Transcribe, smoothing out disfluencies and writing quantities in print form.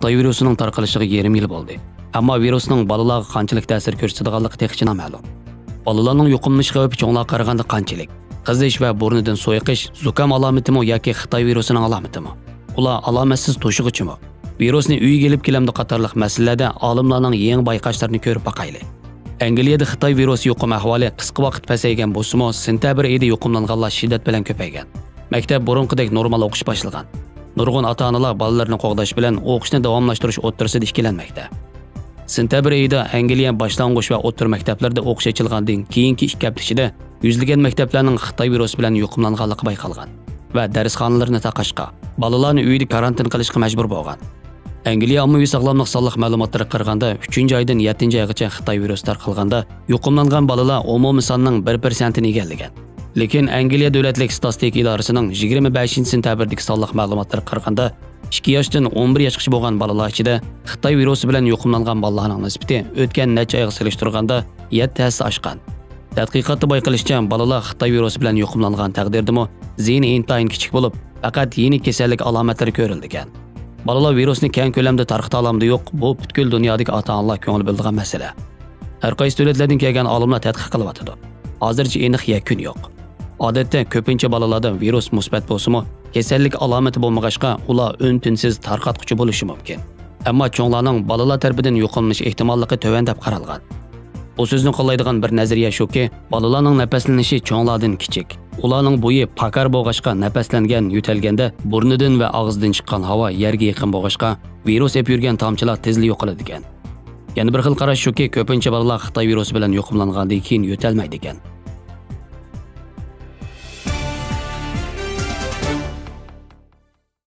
Xitoy virusining tarqalishiga yarim yil bo'ldi. Ammo virusning bolalarga qanchalik ta'sir ko'rsatadiganligi texnicha noma'lum. Bolalarning yuqumlanish xavfi cho'nglarga qaraganda qanchalik? Qizish va burnidan so'yiqish zukam alomatimi yoki Xitoy virusining alomatimi? Ular alomatsiz to'shig'ichimi? Virusni uyga kelib kelamdi qatorliq masalalarda olimlarning yangi bayqashlarini ko'rib boqaylik. Angliyada Xitoy virusi yuqum ahvoli qisqa vaqt pasaygan bo'lsa-mu, sentabr oyida yuqumlanganlar shiddat bilan ko'paygan. Maktab burunqidek normal o'qish boshlagan. Nurg'un ota-onalar bolalarini qo'g'dash bilan o'qishni davomlashtirish o'rtasida ishlanmoqda. Sentabr oyida Angliya boshlang'ich va o'rta maktablarda o'qish ochilgandan keyingi 2 hafta ichida yuzlagan maktablarning Xitoy virusi bilan yuqumlanganligi bayqalgan va darsxonalarni taqashqa, bolalarni uyda karantin qilishga majbur bo'lgan. Angliya ommaviy sog'lomlik sonliq ma'lumotlariga qaraganda 3-oydan 7-oygacha Xitoy virusi tarqalganda yuqumlangan bolalar umumiy sonning 1%ni egallagan. Lekin Angliya davlatlik statistika idorasining 25-sentябrdagi sonliq ma'lumotlariga qaraganda 2 yoshdan 11 yoshgacha bo'lgan bolalar ichida Xitoy virusi bilan yuqumlangan bolalarning nisbati o'tgan necha oyga solishtirganda 7 oshgan. Tadqiqotda bayqalishicha, bolalar Xitoy virusi bilan yuqumlangan taqdirdami ziyni intayin kichik bo'lib, faqat yeni kasallik alomatlari ko'rilgan. Bolalar virusni keng ko'lamda tarqata olamdi yo'q, bu butkul dunyodagi ota-onalar ko'ngil bildigan masala. Har qaysi davlatlardan kelgan olimlar tadqiq qilyapti. Hozircha aniq yakun yo'q. Odatda ko'pincha bolalarda virus musbat bo'lsa-mu, kasallik alomati bo'lmag'achqa ular ön-tinsiz tarqatquchi bo'lishi mumkin. Ammo cho'nglarning bolalar tarafidan yuqumlanish ehtimolligi to'van deb qaralgan. Bu so'zni qo'llaydigan bir nazariya shuki, bolalarning nafaslanishi cho'nglardan kichik. Ularning bo'yi pakar bo'lg'achqa nafaslangan yo'talganda burnidan va og'zidan chiqqan havo yerga yaqin bo'lg'achqa virus ep yurgan tomchilar tezlik yo'qoladi ekan. Yana bir xil qarash shuki, ko'pincha bolalar Xitoy virusi bilan yuqumlangandan keyin yo'talmaydi ekan.